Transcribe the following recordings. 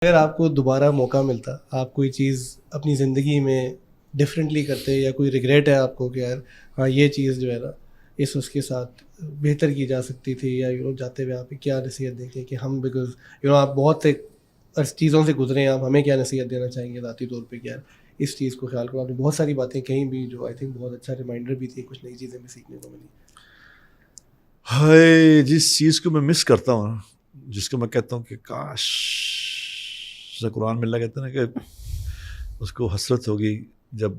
اگر آپ کو دوبارہ موقع ملتا، آپ کوئی چیز اپنی زندگی میں ڈفرینٹلی کرتے، یا کوئی ریگریٹ ہے آپ کو کہ یار ہاں یہ چیز جو ہے نا اس کے ساتھ بہتر کی جا سکتی تھی، یا جاتے ہوئے آپ کیا نصیحت دیں گے کہ ہم بیکاز آپ بہت سے چیزوں سے گزرے ہیں، آپ ہمیں کیا نصیحت دینا چاہیں گے ذاتی طور پہ کہ یار اس چیز کو خیال کرو؟ آپ نے بہت ساری باتیں کہیں بھی جو آئی تھنک بہت اچھا ریمائنڈر بھی تھی، کچھ نئی چیزیں بھی سیکھنے کو ملی. ہائے، جس چیز کو میں مس کرتا ہوں نا، جس کو میں کہتا ہوں کہ کاش، جیسے قرآن میں اللہ کہتا ہے نا کہ اس کو حسرت ہوگی جب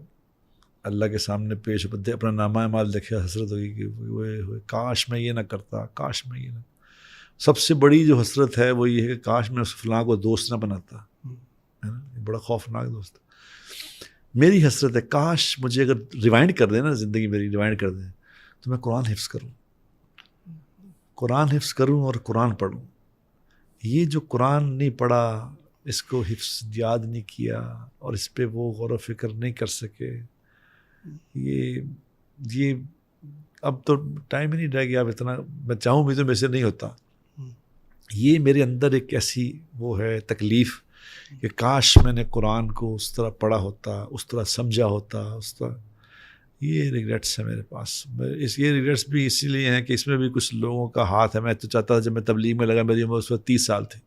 اللہ کے سامنے پیش بدے اپنا نامہ اعمال دیکھے، حسرت ہوگی کہ وہ کاش میں یہ نہ کرتا، کاش میں یہ نہ. سب سے بڑی جو حسرت ہے وہ یہ ہے کہ کاش میں اس فلاں کو دوست نہ بناتا، ہے نا. یہ بڑا خوفناک دوست. میری حسرت ہے کاش مجھے اگر ریوائنڈ کر دیں نا، زندگی میری ریوائنڈ کر دیں تو میں قرآن حفظ کروں، قرآن حفظ کروں اور قرآن پڑھوں. یہ جو قرآن نہیں پڑھا، اس کو حفظ یاد نہیں کیا، اور اس پہ وہ غور و فکر نہیں کر سکے، یہ اب تو ٹائم ہی نہیں رہ گیا. اب اتنا میں چاہوں بھی تو میرے سے نہیں ہوتا. یہ میرے اندر ایک ایسی وہ ہے تکلیف کہ کاش میں نے قرآن کو اس طرح پڑھا ہوتا، اس طرح سمجھا ہوتا، اس طرح. یہ ریگریٹس ہیں میرے پاس. یہ ریگریٹس بھی اسی لیے ہیں کہ اس میں بھی کچھ لوگوں کا ہاتھ ہے. میں تو چاہتا تھا جب میں تبلیغ میں لگا، میری عمر اس وقت 30 سال تھی،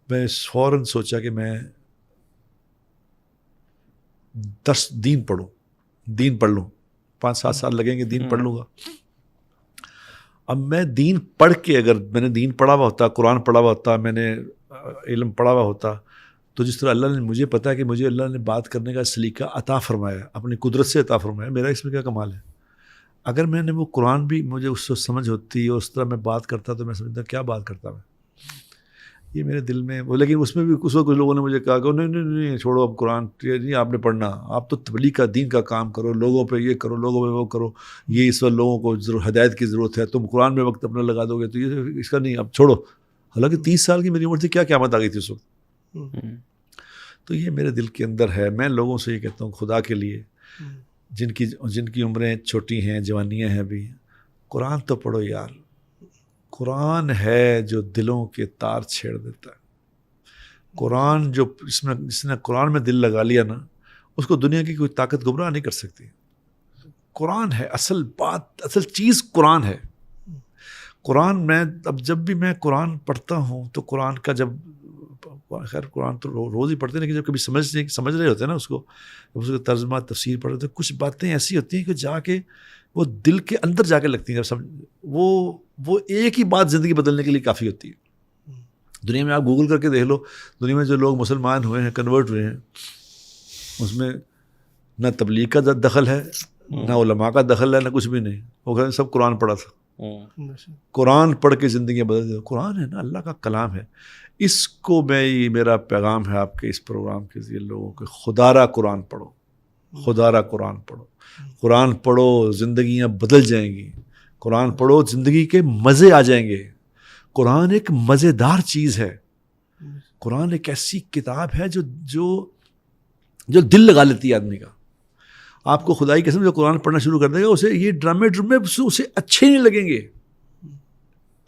میں فوراً سوچا کہ میں 10 دین پڑھوں، دین پڑھ لوں. 5-7 سال لگیں گے، دین پڑھ لوں گا. اب میں دین پڑھ کے، اگر میں نے دین پڑھا ہوا ہوتا، قرآن پڑھا ہوا ہوتا، میں نے علم پڑھا ہوا ہوتا، تو جس طرح اللہ نے مجھے پتا ہے کہ مجھے اللہ نے بات کرنے کا سلیقہ عطا فرمایا، اپنی قدرت سے عطا فرمایا، میرا اس میں کیا کمال ہے. اگر میں نے وہ قرآن بھی مجھے اس سے سمجھ ہوتی اور اس طرح میں بات کرتا تو میں سمجھتا کیا بات کرتا میں. یہ میرے دل میں وہ. لیکن اس میں بھی اس وقت کچھ لوگوں نے مجھے کہا کہ نہیں نہیں نہیں چھوڑو اب قرآن نہیں آپ نے پڑھنا، آپ تو تبلیغ کا دین کا کام کرو، لوگوں پہ یہ کرو، لوگوں پہ وہ کرو، یہ اس وقت لوگوں کو ہدایت کی ضرورت ہے، تم قرآن میں وقت اپنا لگا دو گے تو یہ اس کا نہیں، اب چھوڑو. حالانکہ 30 سال کی میری عمر تھی، کیا قیامت آ گئی تھی اس وقت. تو یہ میرے دل کے اندر ہے. میں لوگوں سے یہ کہتا ہوں خدا کے لیے، جن کی عمریں چھوٹی ہیں، جوانیاں ہیں ابھی، قرآن تو پڑھو یار. قرآن ہے جو دلوں کے تار چھیڑ دیتا ہے. قرآن جس نے قرآن میں دل لگا لیا نا، اس کو دنیا کی کوئی طاقت گمراہ نہیں کر سکتی. قرآن ہے اصل بات، اصل چیز قرآن ہے. قرآن میں اب جب بھی میں قرآن پڑھتا ہوں تو قرآن کا جب خیر قرآن تو روز ہی پڑھتے ہیں، لیکن جب کبھی سمجھ رہے ہوتے ہیں نا اس کو ترجمہ تفسیر پڑھ رہے ہوتے ہیں، کچھ باتیں ایسی ہوتی ہیں کہ جا کے وہ دل کے اندر جا کے لگتی ہیں. جب وہ ایک ہی بات زندگی بدلنے کے لیے کافی ہوتی ہے. دنیا میں آپ گوگل کر کے دیکھ لو، دنیا میں جو لوگ مسلمان ہوئے ہیں، کنورٹ ہوئے ہیں، اس میں نہ تبلیغ کا دخل ہے، نہ علماء کا دخل ہے، نہ کچھ بھی نہیں. وہ کہتے ہیں سب قرآن پڑھا تھا. قرآن پڑھ کے زندگیاں بدل دیں. قرآن ہے نا، اللہ کا کلام ہے. اس کو یہ میرا پیغام ہے آپ کے اس پروگرام کے ذریعے لوگوں کے، خدا را قرآن پڑھو، خدا را قرآن پڑھو. قرآن پڑھو زندگیاں بدل جائیں گی. قرآن پڑھو زندگی کے مزے آ جائیں گے. قرآن ایک مزیدار چیز ہے. قرآن ایک ایسی کتاب ہے جو دل لگا لیتی ہے آدمی کا. آپ کو خدائی قسم جو قرآن پڑھنا شروع کر دے گا، اسے یہ ڈرامے اسے اچھے نہیں لگیں گے.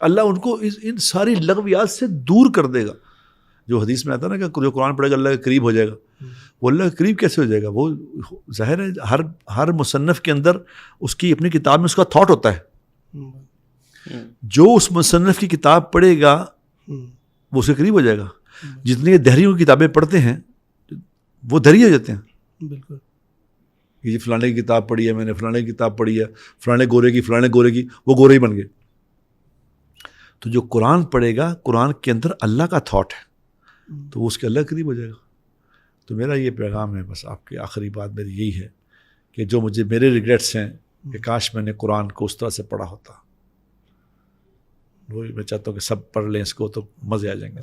اللہ ان کو ان ساری لغویات سے دور کر دے گا. جو حدیث میں آتا ہے نا کہ جو قرآن پڑھے گا اللہ کے قریب ہو جائے گا. وہ اللہ کے قریب کیسے ہو جائے گا؟ وہ ظاہر ہے ہر مصنف کے اندر اس کی اپنی کتاب میں اس کا تھاٹ ہوتا ہے. جو اس مصنف کی کتاب پڑھے گا وہ اس کے قریب ہو جائے گا. جتنی دہریوں کی کتابیں پڑھتے ہیں وہ دہری ہو جاتے ہیں. بالکل. یہ فلانے کی کتاب پڑھی ہے، میں نے فلانے کی کتاب پڑھی ہے، فلانے گورے کی وہ گورے ہی بن گئے. تو جو قرآن پڑھے گا، قرآن کے اندر اللہ کا تھاٹ ہے، تو وہ اس کے اللہ قریب ہو جائے گا. تو میرا یہ پیغام ہے، بس آپ کی آخری بات میری یہی ہے کہ جو میرے ریگریٹس ہیں کہ کاش میں نے قرآن کو اس طرح سے پڑھا ہوتا. وہی میں چاہتا ہوں کہ سب پڑھ لیں اس کو تو مزے آ جائیں گے.